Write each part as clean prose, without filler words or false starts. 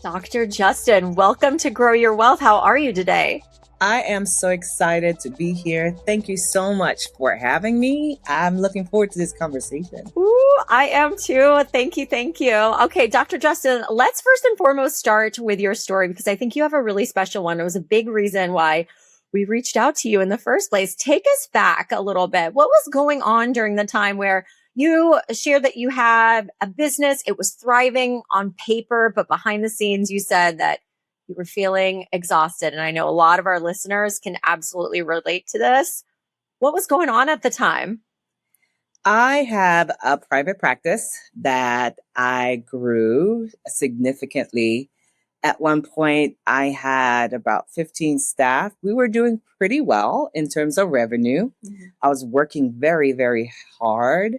Dr. Justin, welcome to Grow Your Wealth. How are you today? I am so excited to be here. Thank you so much for having me. I'm looking forward to this conversation. Ooh, I am too. Thank you. Thank you. Okay, Dr. Justin, let's first and foremost start with your story because I think you have a really special one. It was a big reason why we reached out to you in the first place. Take us back a little bit. What was going on during the time where you shared that you had a business? It was thriving on paper, but behind the scenes, you said that you were feeling exhausted. And I know a lot of our listeners can absolutely relate to this. What was going on at the time? I have a private practice that I grew significantly. At one point, I had about 15 staff. We were doing pretty well in terms of revenue. I was working very, very hard.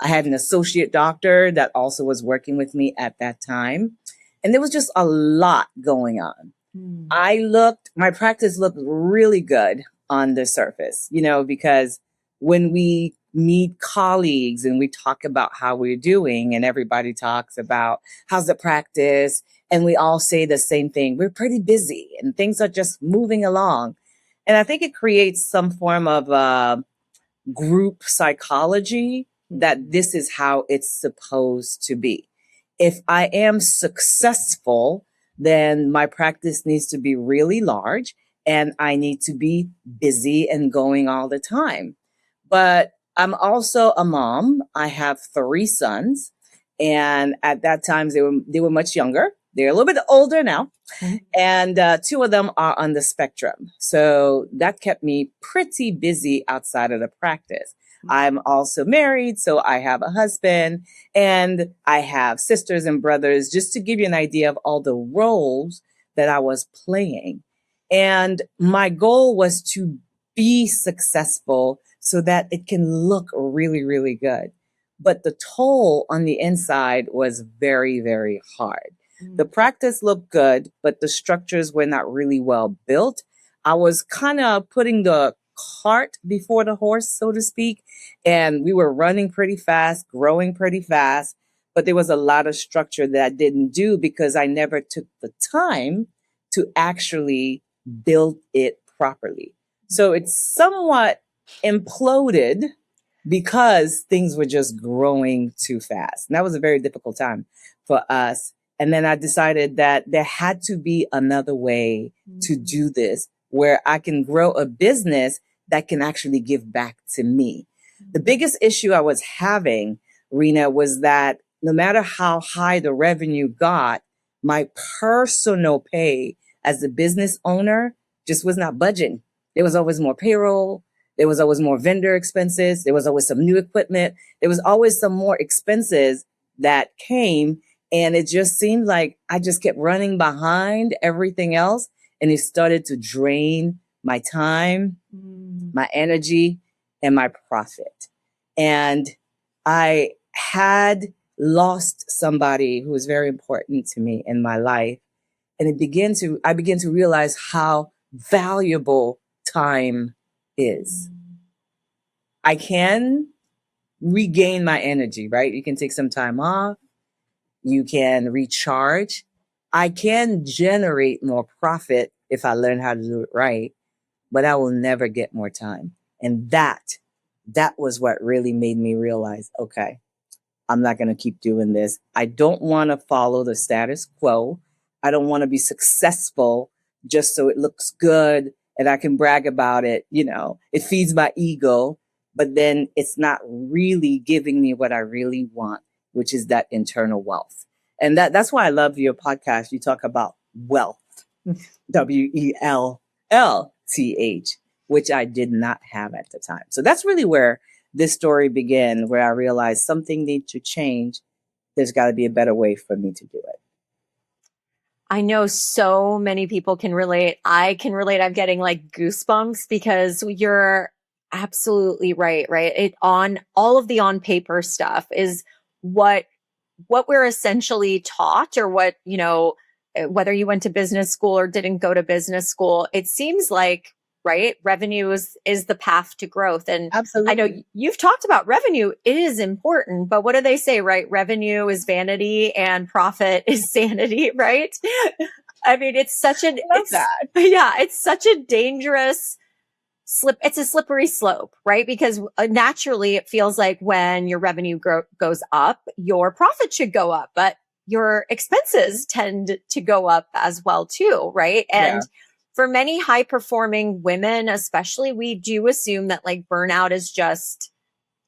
I had an associate doctor that also was working with me at that time. And there was just a lot going on. My practice looked really good on the surface, because when we meet colleagues and we talk about how we're doing and everybody talks about how's the practice and we all say the same thing, we're pretty busy and things are just moving along. And I think it creates some form of group psychology that this is how it's supposed to be. If I am successful, then my practice needs to be really large and I need to be busy and going all the time. But I'm also a mom. I have 3 sons. And at that time, they were much younger. They're a little bit older now. And 2 of them are on the spectrum. So that kept me pretty busy outside of the practice. I'm also married, so I have a husband and I have sisters and brothers, just to give you an idea of all the roles that I was playing. And my goal was to be successful so that it can look really, really good. But the toll on the inside was very, very hard. The practice looked good, but the structures were not really well built. I was kind of putting the cart before the horse, so to speak. And we were running pretty fast, growing pretty fast. But there was a lot of structure that I didn't do because I never took the time to actually build it properly. So it somewhat imploded because things were just growing too fast. And that was a very difficult time for us. And then I decided that there had to be another way to do this where I can grow a business that can actually give back to me. The biggest issue I was having, Rena, was that no matter how high the revenue got, my personal pay as a business owner just was not budging. There was always more payroll. There was always more vendor expenses. There was always some new equipment. There was always some more expenses that came. And it just seemed like I just kept running behind everything else. And it started to drain my time, my energy, and my profit. And I had lost somebody who was very important to me in my life. And I began to realize how valuable time is. I can regain my energy, right? You can take some time off. You can recharge. I can generate more profit if I learn how to do it right, but I will never get more time. And that was what really made me realize, okay, I'm not going to keep doing this. I don't want to follow the status quo. I don't want to be successful just so it looks good and I can brag about it. It feeds my ego, but then it's not really giving me what I really want, which is that internal wealth. And that's why I love your podcast. You talk about wealth, WELLTH, which I did not have at the time. So that's really where this story began, where I realized something needs to change. There's got to be a better way for me to do it. I know so many people can relate. I can relate. I'm getting like goosebumps because you're absolutely right, right? It on all of the on paper stuff is what we're essentially taught, or what, whether you went to business school or didn't go to business school, it seems like right? Revenue is the path to growth. And I know Absolutely. you've talked about revenue. It is important, but what do they say, right? Revenue is vanity and profit is sanity, right? I mean, I love that. yeah, it's such a dangerous it's a slippery slope, right? Because naturally it feels like when your revenue goes up, your profit should go up, but your expenses tend to go up as well too, right? Yeah. And for many high performing women, especially, we do assume that like burnout is just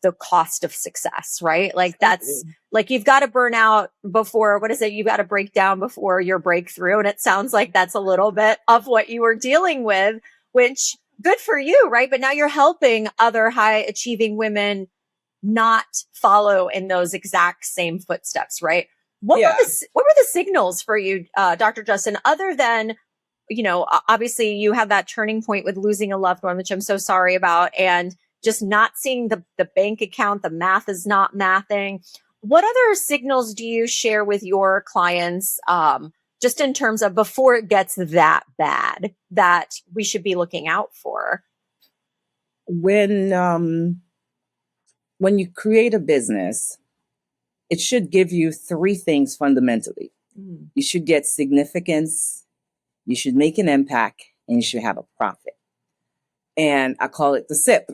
the cost of success, right? Like that's Absolutely. like you've got to burn out before, what is it? You've got to break down before your breakthrough. And it sounds like that's a little bit of what you were dealing with, which good for you, right? But now you're helping other high achieving women not follow in those exact same footsteps, right? Yeah. What were the signals for you, Dr. Justin, other than, obviously you had that turning point with losing a loved one, which I'm so sorry about, and just not seeing the bank account, the math is not mathing. What other signals do you share with your clients, just in terms of before it gets that bad, that we should be looking out for? When you create a business, it should give you three things fundamentally. Mm. You should get significance, you should make an impact, and you should have a profit. And I call it the sip.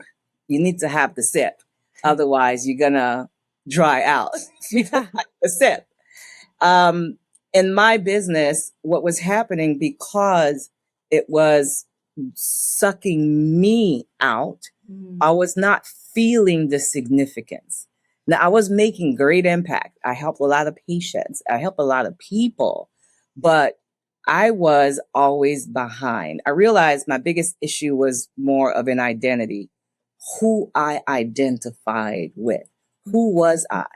You need to have the sip. Otherwise, you're going to dry out. The sip. In my business, what was happening, because it was sucking me out, I was not feeling the significance. Now, I was making great impact. I help a lot of patients. I help a lot of people, but I was always behind. I realized my biggest issue was more of an identity, who I identified with. Who was I?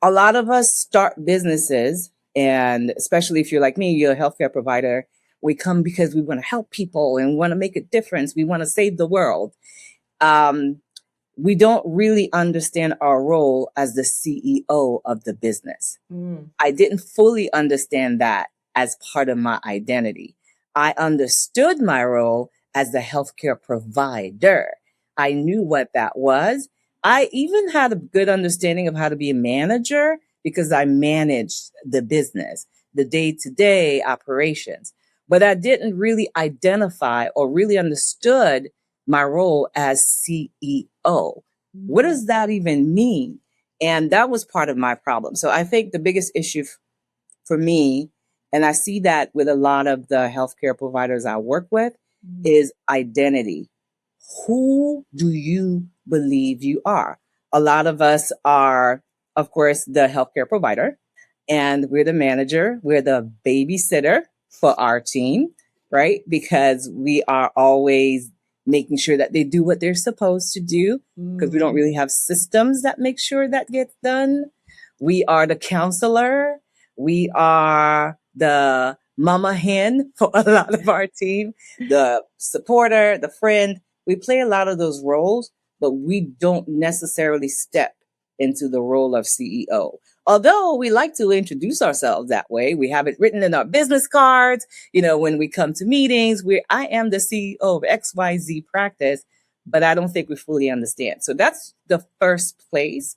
A lot of us start businesses, and especially if you're like me, you're a healthcare provider. We come because we want to help people and want to make a difference. We want to save the world. We don't really understand our role as the CEO of the business. I didn't fully understand that as part of my identity. I understood my role as the healthcare provider. I knew what that was. I even had a good understanding of how to be a manager because I managed the business, the day-to-day operations. But I didn't really identify or really understood my role as CEO. What does that even mean? And that was part of my problem. So I think the biggest issue for me, and I see that with a lot of the healthcare providers I work with, is identity. Who do you believe you are? A lot of us are, of course, the healthcare provider, and we're the manager, we're the babysitter for our team, right? Because we are always making sure that they do what they're supposed to do, because we don't really have systems that make sure that gets done. We are the counselor. We are the mama hen for a lot of our team, the supporter, the friend. We play a lot of those roles, but we don't necessarily step into the role of CEO. Although we like to introduce ourselves that way, we have it written in our business cards. When we come to meetings, I am the CEO of XYZ practice, but I don't think we fully understand. So that's the first place.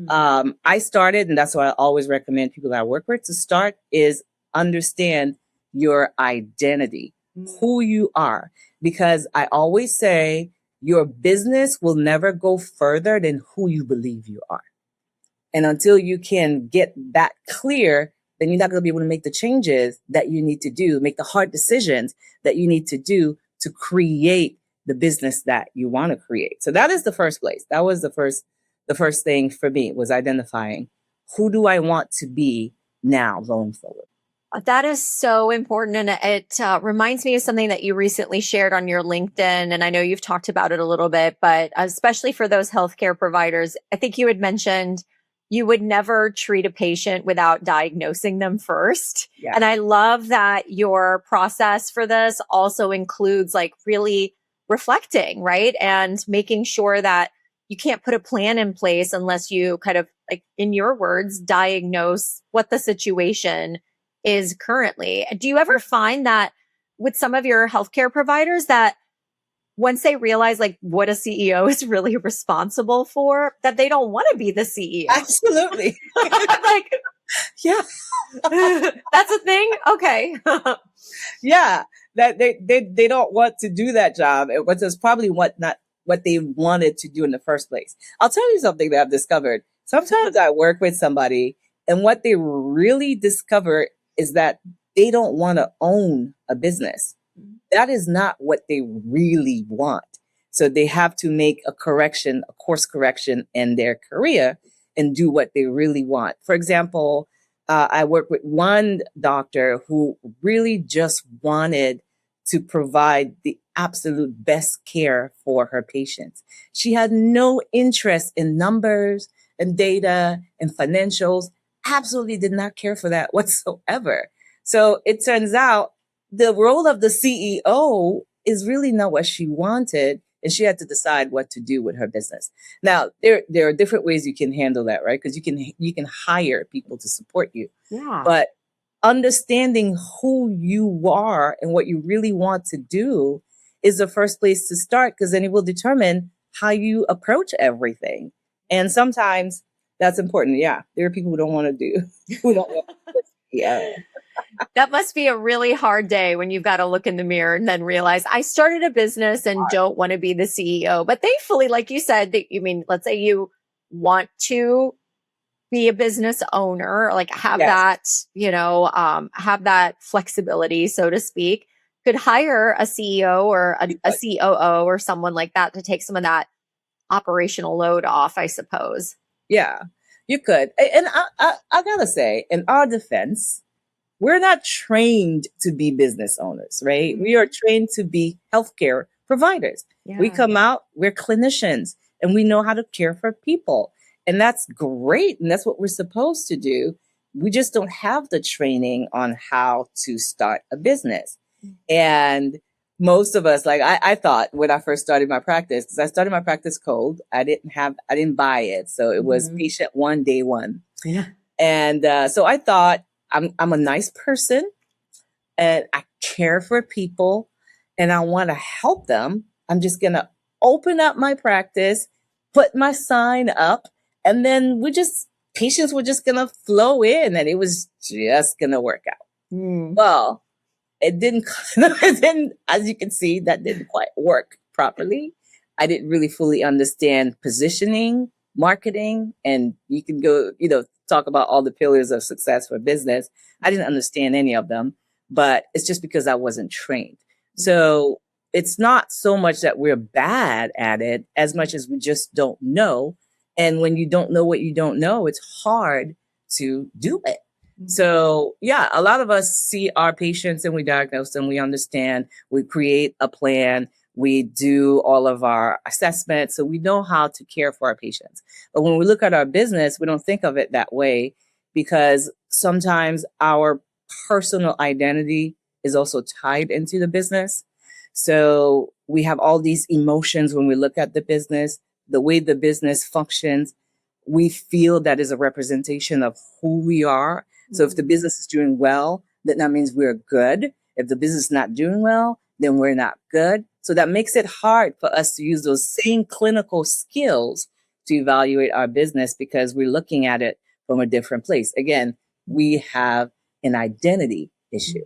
I started, and that's why I always recommend people that I work with to start, is understand your identity, who you are. Because I always say your business will never go further than who you believe you are. And until you can get that clear, then you're not going to be able to make the changes that you need to do, make the hard decisions that you need to do to create the business that you want to create. So that is the first place. That was the first thing for me, was identifying who do I want to be now going forward. That is so important. And it reminds me of something that you recently shared on your LinkedIn. And I know you've talked about it a little bit, but especially for those healthcare providers, I think you had mentioned you would never treat a patient without diagnosing them first. Yeah. And I love that your process for this also includes like really reflecting, right? And making sure that you can't put a plan in place unless you kind of, like in your words, diagnose what the situation is currently. Do you ever find that with some of your healthcare providers that once they realize like what a CEO is really responsible for, that they don't want to be the CEO. Absolutely. Like, Yeah. that's a thing. Okay. Yeah. That they don't want to do that job. It was probably not what they wanted to do in the first place. I'll tell you something that I've discovered. Sometimes I work with somebody and what they really discover is that they don't want to own a business. That is not what they really want. So they have to make a correction, a course correction in their career and do what they really want. For example, I work with one doctor who really just wanted to provide the absolute best care for her patients. She had no interest in numbers and data and financials, absolutely did not care for that whatsoever. So it turns out the role of the CEO is really not what she wanted, and she had to decide what to do with her business. Now, there are different ways you can handle that, right? Because you can hire people to support you, Yeah. but understanding who you are and what you really want to do is the first place to start, because then it will determine how you approach everything. And sometimes that's important. Yeah, there are people who don't want to do who don't want to. Yeah. That must be a really hard day when you've got to look in the mirror and then realize I started a business and don't want to be the CEO. But thankfully, like you said, that you mean, let's say you want to be a business owner, like have Yes. that, have that flexibility, so to speak, could hire a CEO or a COO or someone like that to take some of that operational load off, I suppose. Yeah, you could. And I gotta say, in our defense, we're not trained to be business owners, right? We are trained to be healthcare providers. We Yeah. come out, we're clinicians, and we know how to care for people. And that's great. And that's what we're supposed to do. We just don't have the training on how to start a business. And most of us, like I thought when I first started my practice, because I started my practice cold, I didn't buy it. So it was patient one, day one. Yeah. And so I thought, I'm a nice person and I care for people and I want to help them. I'm just going to open up my practice, put my sign up, and then patients were just going to flow in and it was just going to work out. Well, it didn't, as you can see, that didn't quite work properly. I didn't really fully understand positioning, marketing, and you can go, talk about all the pillars of success for business. I didn't understand any of them, but it's just because I wasn't trained. So it's not so much that we're bad at it as much as we just don't know. And when you don't know what you don't know, it's hard to do it. So yeah, a lot of us see our patients and we diagnose them. We understand, we create a plan, we do all of our assessments. So we know how to care for our patients. But when we look at our business, we don't think of it that way because sometimes our personal identity is also tied into the business. So we have all these emotions when we look at the business, the way the business functions. We feel that is a representation of who we are. So if the business is doing well, then that means we're good. If the business is not doing well, then we're not good. So that makes it hard for us to use those same clinical skills to evaluate our business because we're looking at it from a different place. Again, we have an identity issue.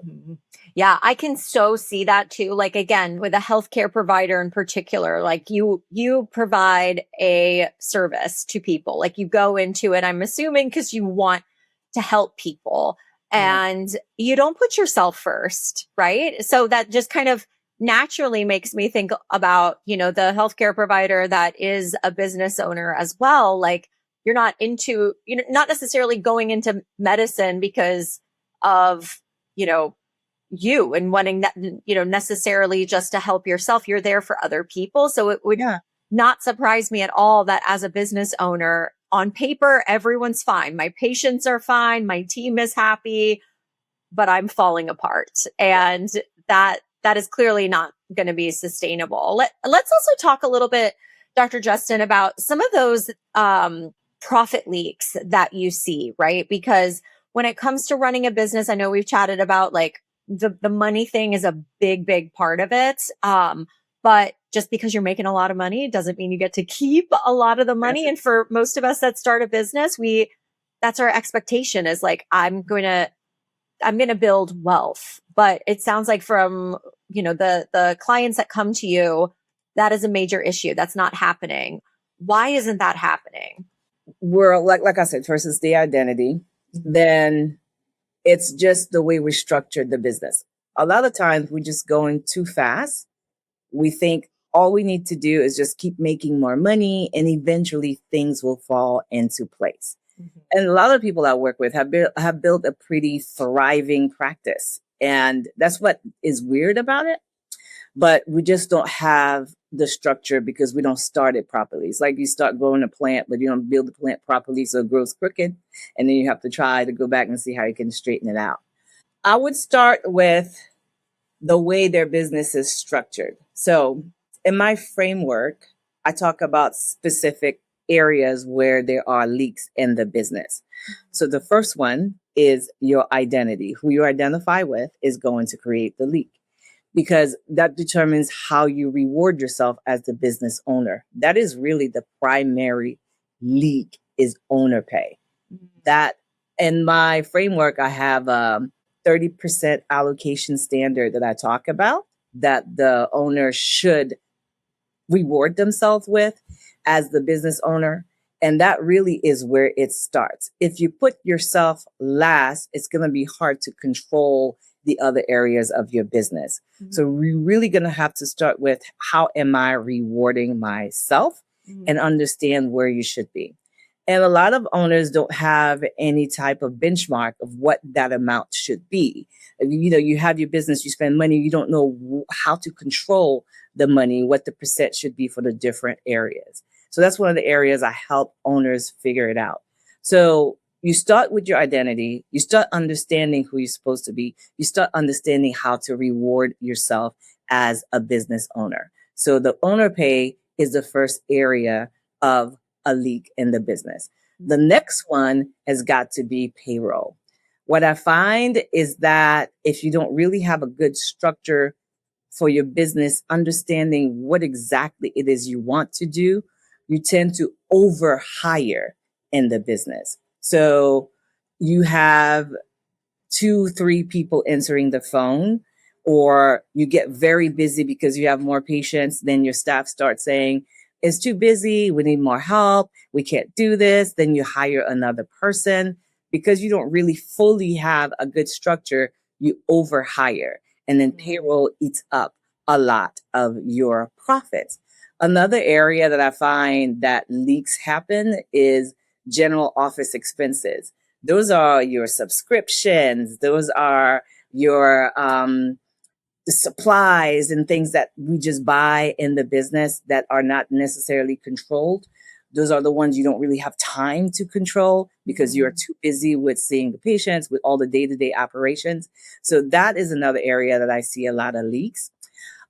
Yeah, I can so see that too. Like again, with a healthcare provider in particular, like you provide a service to people. Like you go into it, I'm assuming, because you want to help people and you don't put yourself first, right? So that just kind of naturally makes me think about, the healthcare provider that is a business owner as well. Like you're not not necessarily going into medicine because of, you and wanting that, necessarily just to help yourself. You're there for other people. So it would not surprise me at all that as a business owner, on paper, everyone's fine. My patients are fine. My team is happy, but I'm falling apart. And that is clearly not going to be sustainable. Let's also talk a little bit, Dr. Justin, about some of those profit leaks that you see, right? Because when it comes to running a business, I know we've chatted about like the money thing is a big, big part of it. But just because you're making a lot of money doesn't mean you get to keep a lot of the money. And for most of us that start a business, that's our expectation is like, I'm going to build wealth. But it sounds like from, the clients that come to you, that is a major issue. That's not happening. Why isn't that happening? We're like I said, first is the identity. Then it's just the way we structured the business. A lot of times we're just going too fast. We think all we need to do is just keep making more money and eventually things will fall into place. Mm-hmm. And a lot of people I work with have built a pretty thriving practice. And that's what is weird about it. But we just don't have the structure because we don't start it properly. It's like you start growing a plant, but you don't build the plant properly, so it grows crooked. And then you have to try to go back and see how you can straighten it out. I would start with the way their business is structured. So in my framework, I talk about specific areas where there are leaks in the business. So the first one is your identity. Who you identify with is going to create the leak, because that determines how you reward yourself as the business owner. That is really the primary leak, is owner pay. That in my framework, I have 30% allocation standard that I talk about that the owner should reward themselves with as the business owner. And that really is where it starts. If you put yourself last, it's going to be hard to control the other areas of your business. Mm-hmm. So we're really going to have to start with, how am I rewarding myself? Mm-hmm. And understand where you should be. And a lot of owners don't have any type of benchmark of what that amount should be. You have your business, you spend money, you don't know how to control the money, what the percent should be for the different areas. So that's one of the areas I help owners figure it out. So you start with your identity, you start understanding who you're supposed to be, you start understanding how to reward yourself as a business owner. So the owner pay is the first area of a leak in the business. The next one has got to be payroll. What I find is that if you don't really have a good structure for your business, understanding what exactly it is you want to do, you tend to overhire in the business. So you have 2-3 people answering the phone, or you get very busy because you have more patients. Then your staff start saying, it's too busy, we need more help, we can't do this. Then you hire another person. Because you don't really fully have a good structure, you overhire. And then payroll eats up a lot of your profits. Another area that I find that leaks happen is general office expenses. Those are your subscriptions. Those are your the supplies and things that we just buy in the business that are not necessarily controlled. Those are the ones you don't really have time to control because you're too busy with seeing the patients, with all the day-to-day operations. So that is another area that I see a lot of leaks.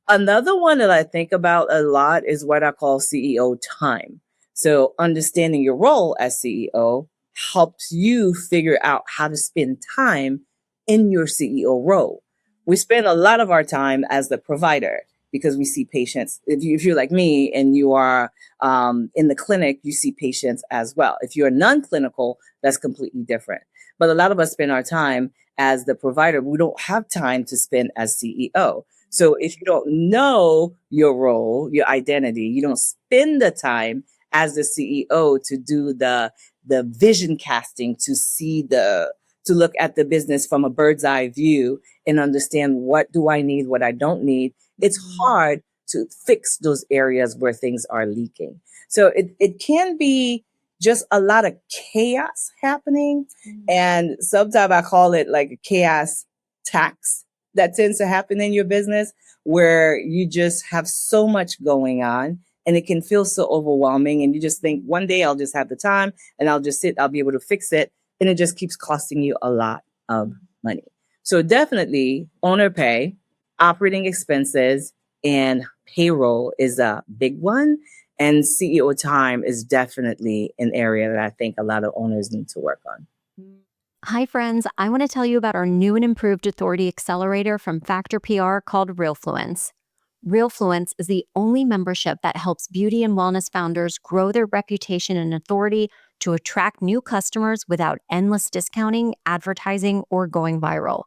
Another one that I think about a lot is what I call CEO time. So understanding your role as CEO helps you figure out how to spend time in your CEO role. We spend a lot of our time as the provider because we see patients. If you're like me and you are in the clinic, you see patients as well. If you're non-clinical, that's completely different. But a lot of us spend our time as the provider. We don't have time to spend as CEO. So if you don't know your role, your identity, you don't spend the time as the CEO to do the vision casting, to look at the business from a bird's eye view and understand what do I need, what I don't need. It's hard to fix those areas where things are leaking. So it can be just a lot of chaos happening. And sometimes I call it like a chaos tax that tends to happen in your business, where you just have so much going on and it can feel so overwhelming. And you just think, one day I'll just have the time and I'll just sit, I'll be able to fix it. And it just keeps costing you a lot of money. So definitely owner pay, operating expenses, and payroll is a big one. And CEO time is definitely an area that I think a lot of owners need to work on. Hi, friends. I want to tell you about our new and improved Authority Accelerator from Factor PR called RealFluence. Realfluence is the only membership that helps beauty and wellness founders grow their reputation and authority to attract new customers without endless discounting, advertising, or going viral.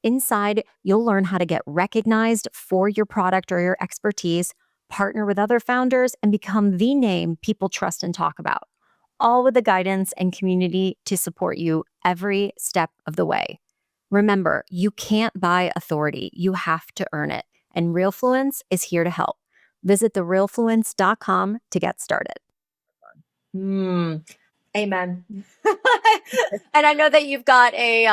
Inside, you'll learn how to get recognized for your product or your expertise, partner with other founders, and become the name people trust and talk about, all with the guidance and community to support you every step of the way. Remember, you can't buy authority. You have to earn it. And Realfluence is here to help. Visit therealfluence.com to get started. Amen. And I know that you've got a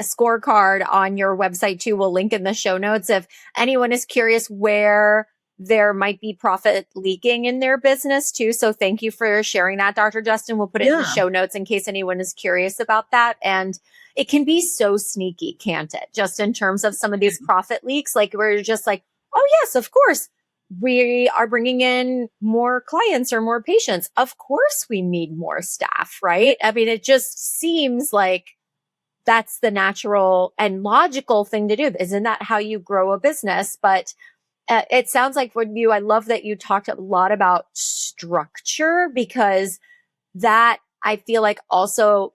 scorecard on your website too. We'll link in the show notes if anyone is curious where there might be profit leaking in their business too. So thank you for sharing that, Dr. Justin. We'll put it in the show notes in case anyone is curious about that. And it can be so sneaky, can't it? Just in terms of some of these profit leaks, like where you're just like, oh yes, of course, we are bringing in more clients or more patients. Of course we need more staff, right? I mean, it just seems like that's the natural and logical thing to do. Isn't that how you grow a business? But it sounds like with you, I love that you talked a lot about structure, because that I feel like also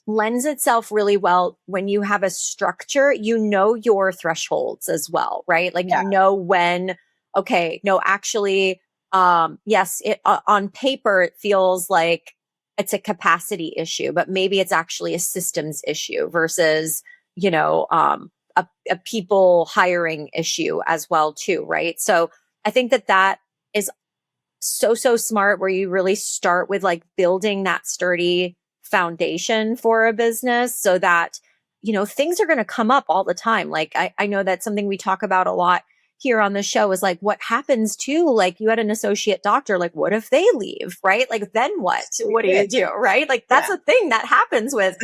lends itself really well when you have a structure. You know your thresholds as well, right? Like you know when, okay, no, actually, yes, on paper it feels like it's a capacity issue, but maybe it's actually a systems issue versus, a people hiring issue as well too, right? So I think that is so smart, where you really start with like building that sturdy foundation for a business so that, things are going to come up all the time. Like I know that's something we talk about a lot here on the show is like, what happens to, like, you had an associate doctor, like, what if they leave, right? Like, then what? What do you do, right? Like, that's a thing that happens with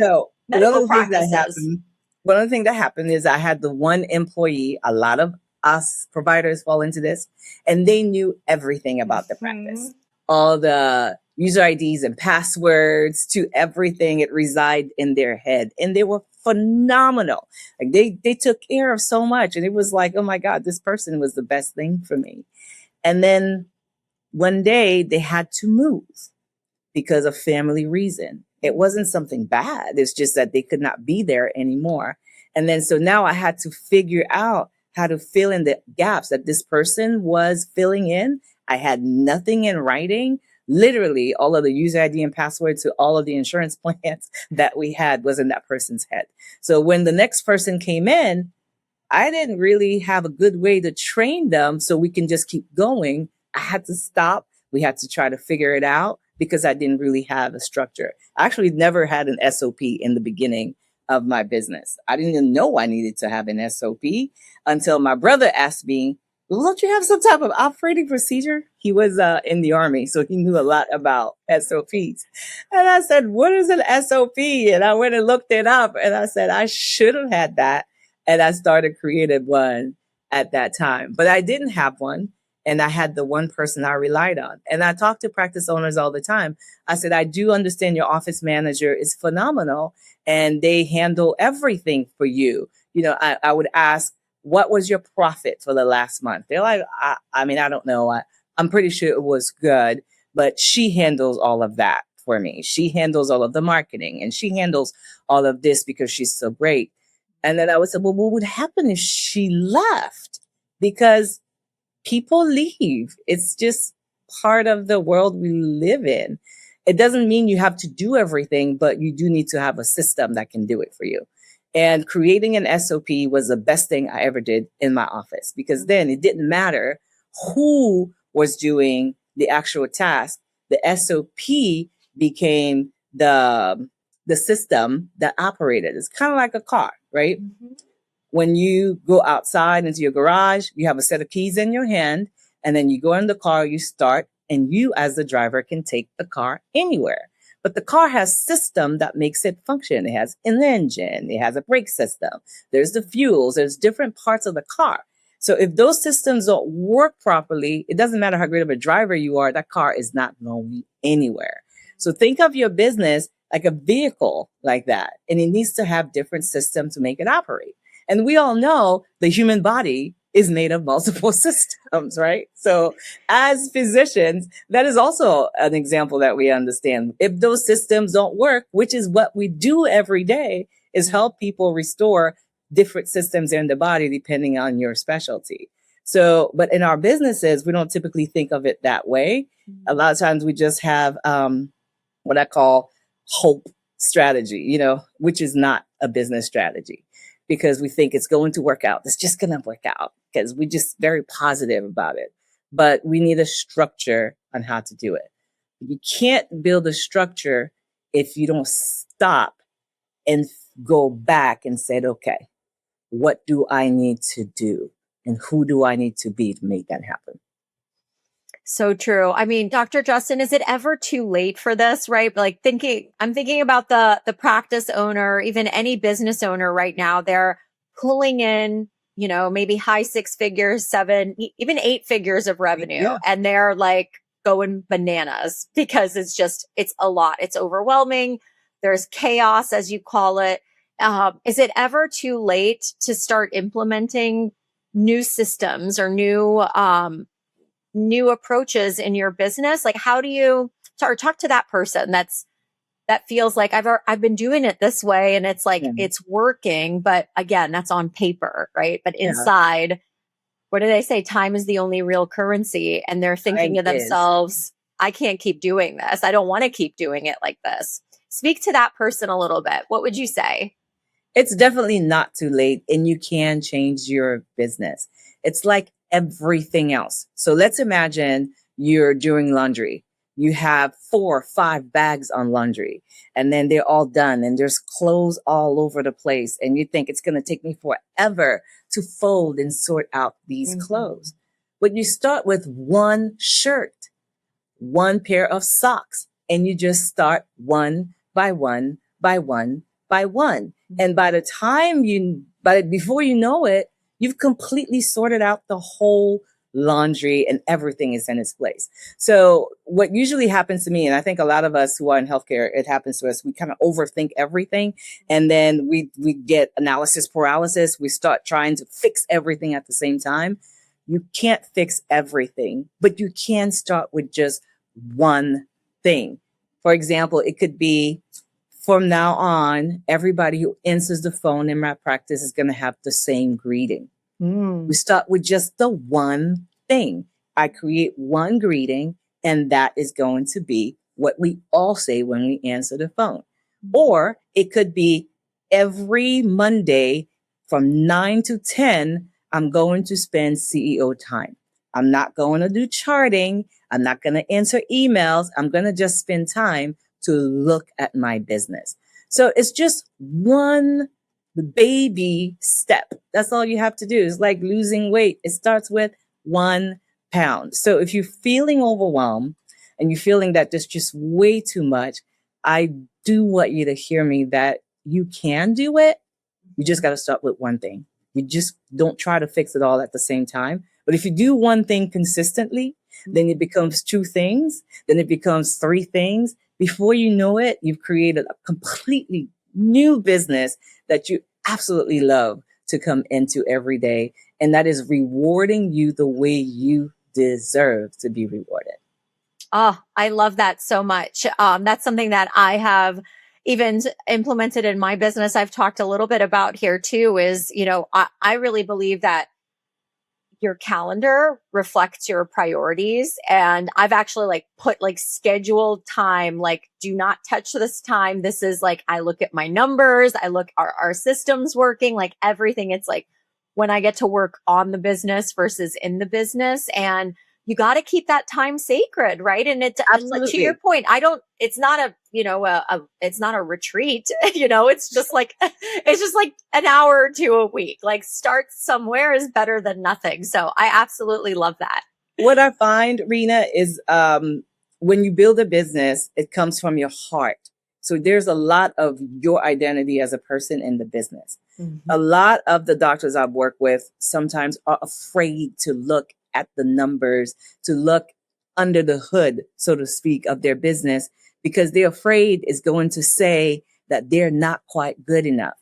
medical practices. One of the things that happened is I had the one employee, a lot of us providers fall into this, and they knew everything about the practice. All the user IDs and passwords to everything, it resided in their head. And they were phenomenal. Like they took care of so much. And it was like, oh my God, this person was the best thing for me. And then one day they had to move because of family reason. It wasn't something bad. It's just that they could not be there anymore. And then so now I had to figure out how to fill in the gaps that this person was filling in. I had nothing in writing. Literally, all of the user ID and password to all of the insurance plans that we had was in that person's head. So when the next person came in, I didn't really have a good way to train them so we can just keep going. I had to stop. We had to try to figure it out because I didn't really have a structure. I actually never had an SOP in the beginning of my business. I didn't even know I needed to have an SOP until my brother asked me, well, don't you have some type of operating procedure? He was in the Army, so he knew a lot about SOPs. And I said, what is an SOP? And I went and looked it up, and I said, I should have had that. And I started creating one at that time. But I didn't have one, and I had the one person I relied on. And I talk to practice owners all the time. I said, I do understand your office manager is phenomenal, and they handle everything for you. I would ask, what was your profit for the last month? They're like, I mean, I don't know. I'm pretty sure it was good, but she handles all of that for me. She handles all of the marketing, and she handles all of this because she's so great. And then I would say, well, what would happen if she left? Because people leave. It's just part of the world we live in. It doesn't mean you have to do everything, but you do need to have a system that can do it for you. And creating an SOP was the best thing I ever did in my office, because then it didn't matter who was doing the actual task. The SOP became the system that operated. It's kind of like a car, right? Mm-hmm. When you go outside into your garage, you have a set of keys in your hand, and then you go in the car, you start, and you as the driver can take the car anywhere. But the car has system that makes it function. It has an engine. It has a brake system. There's the fuels. There's different parts of the car. So if those systems don't work properly, it doesn't matter how great of a driver you are, that car is not going anywhere. So think of your business like a vehicle like that. And it needs to have different systems to make it operate. And we all know the human body is made of multiple systems, right? So as physicians, that is also an example that we understand. If those systems don't work, which is what we do every day, is help people restore different systems in the body depending on your specialty. So, but in our businesses, we don't typically think of it that way. A lot of times we just have what I call hope strategy, which is not a business strategy, because we think it's going to work out. It's just going to work out because we're just very positive about it. But we need a structure on how to do it. You can't build a structure if you don't stop and go back and say, okay, what do I need to do? And who do I need to be to make that happen? So true. I mean, Dr. Justin, is it ever too late for this, right? Like I'm thinking about the practice owner, even any business owner right now, they're pulling in, maybe high six figures, seven, even eight figures of revenue. Yeah. And they're like going bananas because it's a lot. It's overwhelming. There's chaos, as you call it. Is it ever too late to start implementing new systems or new approaches in your business? Like, how do you talk to that person that feels like I've been doing it this way and it's like, it's working, but again, that's on paper, right? But inside, what do they say? Time is the only real currency. And they're thinking to themselves, I can't keep doing this. I don't want to keep doing it like this. Speak to that person a little bit. What would you say? It's definitely not too late, and you can change your business. It's like everything else. So let's imagine you're doing laundry. You have 4 or 5 bags on laundry, and then they're all done, and there's clothes all over the place. And you think it's going to take me forever to fold and sort out these clothes. But you start with one shirt, one pair of socks, and you just start one by one by one by one. And by the time before you know it, you've completely sorted out the whole laundry and everything is in its place. So what usually happens to me, and I think a lot of us who are in healthcare, it happens to us, we kind of overthink everything. And then we get analysis paralysis. We start trying to fix everything at the same time. You can't fix everything, but you can start with just one thing. For example, it could be, from now on, everybody who answers the phone in my practice is going to have the same greeting. We start with just the one thing. I create one greeting, and that is going to be what we all say when we answer the phone. Or it could be every Monday from 9 to 10, I'm going to spend CEO time. I'm not going to do charting. I'm not going to answer emails. I'm going to just spend time to look at my business. So it's just one baby step. That's all you have to do. It's like losing weight. It starts with 1 pound. So if you're feeling overwhelmed and you're feeling that there's just way too much, I do want you to hear me that you can do it. You just got to start with one thing. You just don't try to fix it all at the same time. But if you do one thing consistently, then it becomes 2 things. Then it becomes 3 things. Before you know it, you've created a completely new business that you absolutely love to come into every day. And that is rewarding you the way you deserve to be rewarded. Oh, I love that so much. That's something that I have even implemented in my business. I've talked a little bit about here too, is, I really believe that your calendar reflects your priorities. And I've actually put scheduled time, do not touch this time. This is I look at my numbers. I look, are our systems working, everything. It's when I get to work on the business versus in the business. And you got to keep that time sacred, right? And it's to your point, it's not it's not a retreat, it's just an hour or 2 a week. Start somewhere is better than nothing. So I absolutely love that. What I find, Rena, is when you build a business, it comes from your heart. So there's a lot of your identity as a person in the business. A lot of the doctors I've worked with sometimes are afraid to look at the numbers, to look under the hood, so to speak, of their business, because they're afraid it's going to say that they're not quite good enough.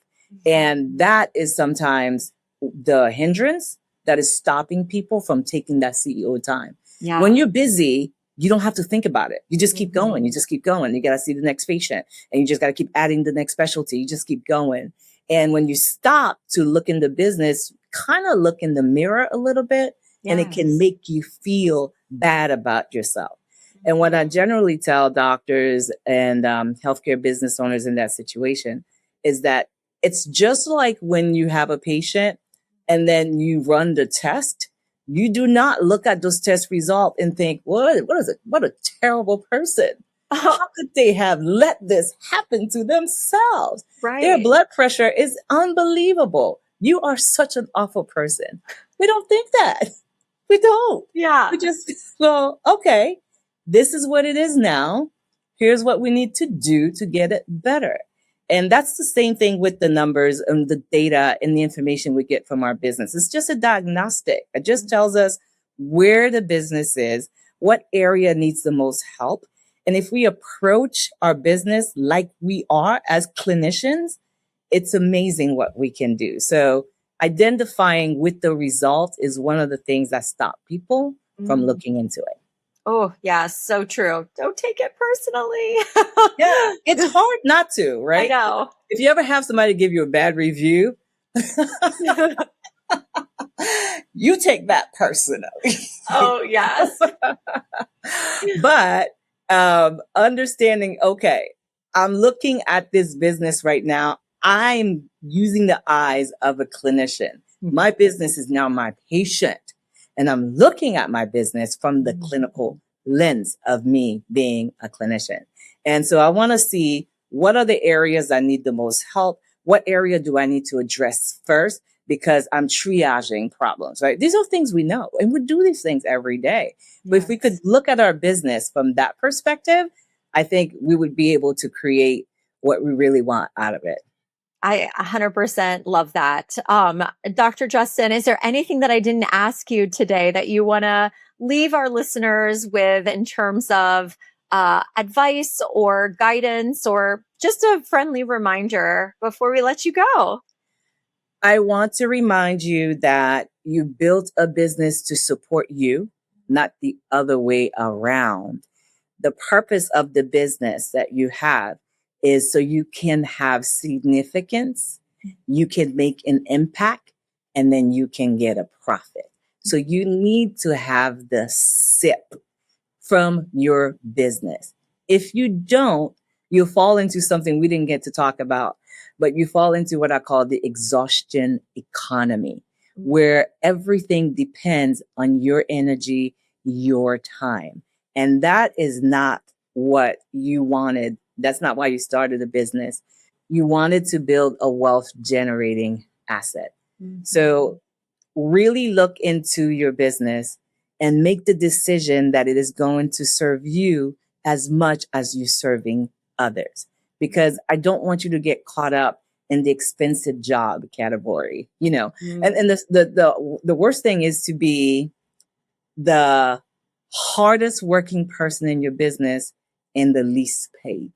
And that is sometimes the hindrance that is stopping people from taking that CEO time. Yeah. When you're busy, you don't have to think about it. You just keep going. You just keep going. You got to see the next patient, and you just got to keep adding the next specialty. You just keep going. And when you stop to look in the business, kind of look in the mirror a little bit, and it can make you feel bad about yourself. And what I generally tell doctors and healthcare business owners in that situation is that it's just like when you have a patient and then you run the test. You do not look at those test results and think, what is it? What a terrible person. How could they have let this happen to themselves? Right. Their blood pressure is unbelievable. You are such an awful person. We don't think that. We don't. Yeah. We just go, okay, this is what it is now. Here's what we need to do to get it better. And that's the same thing with the numbers and the data and the information we get from our business. It's just a diagnostic. It just tells us where the business is, what area needs the most help. And if we approach our business like we are as clinicians, it's amazing what we can do. So identifying with the result is one of the things that stop people from looking into it. Oh, yeah, so true. Don't take it personally. Yeah, it's hard not to, right? I know. If you ever have somebody give you a bad review, you take that personally. Oh, yes. But understanding, okay, I'm looking at this business right now. I'm using the eyes of a clinician. My business is now my patient. And I'm looking at my business from the clinical lens of me being a clinician. And so I want to see what are the areas I need the most help? What area do I need to address first? Because I'm triaging problems, right? These are things we know, and we do these things every day. But if we could look at our business from that perspective, I think we would be able to create what we really want out of it. I 100% love that. Dr. Justin, is there anything that I didn't ask you today that you want to leave our listeners with in terms of advice or guidance or just a friendly reminder before we let you go? I want to remind you that you built a business to support you, not the other way around. The purpose of the business that you have is so you can have significance, you can make an impact, and then you can get a profit. So you need to have the sip from your business. If you don't, you'll fall into something we didn't get to talk about, but you fall into what I call the exhaustion economy, where everything depends on your energy, your time. And that is not what you wanted. That's not why you started a business. You wanted to build a wealth generating asset. So really look into your business and make the decision that it is going to serve you as much as you're serving others. Because I don't want you to get caught up in the expensive job category, you know. And the worst thing is to be the hardest working person in your business and the least paid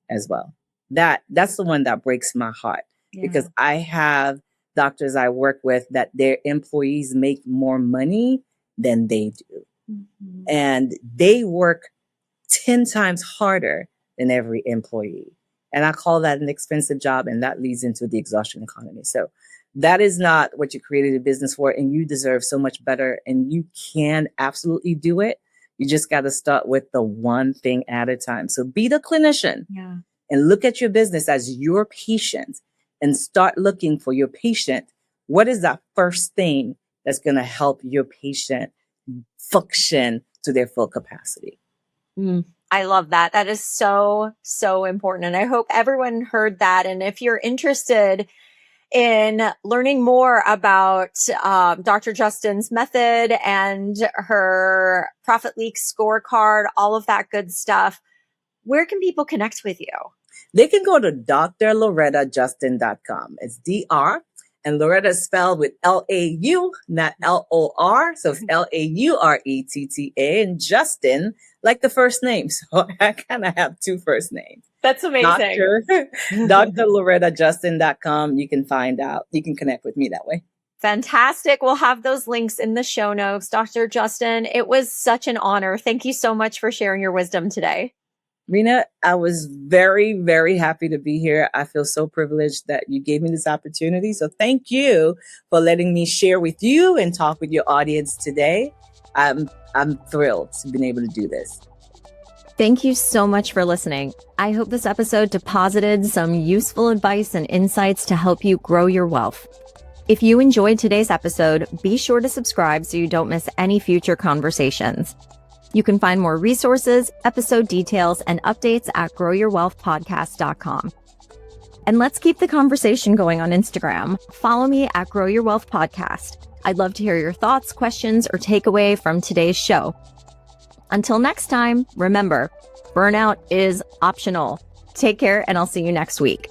as well. That's the one that breaks my heart because I have doctors I work with that their employees make more money than they do. And they work 10 times harder than every employee. And I call that an expensive job, and that leads into the exhaustion economy. So that is not what you created a business for, and you deserve so much better, and you can absolutely do it. You just got to start with the one thing at a time. So be the clinician and look at your business as your patient and start looking for your patient. What is that first thing that's going to help your patient function to their full capacity? I love that. That is so, so important. And I hope everyone heard that. And if you're interested in learning more about Dr. Justin's method and her Profit Leak scorecard, all of that good stuff, where can people connect with you? They can go to drlorettajustin.com. It's DR, and Lauretta is spelled with L-A-U, not L-O-R. So it's L-A-U-R-E-T-T-A, and Justin, like the first name. So I kind of have two first names. That's amazing. drlorettajustin.com. You can find out. You can connect with me that way. Fantastic. We'll have those links in the show notes. Dr. Justin, it was such an honor. Thank you so much for sharing your wisdom today. Rena, I was very, very happy to be here. I feel so privileged that you gave me this opportunity. So thank you for letting me share with you and talk with your audience today. I'm thrilled to be able to do this. Thank you so much for listening. I hope this episode deposited some useful advice and insights to help you grow your wealth. If you enjoyed today's episode, be sure to subscribe so you don't miss any future conversations. You can find more resources, episode details, and updates at growyourwealthpodcast.com. And let's keep the conversation going on Instagram. Follow me at Grow Your Wealth Podcast. I'd love to hear your thoughts, questions, or takeaway from today's show. Until next time, remember, burnout is optional. Take care, and I'll see you next week.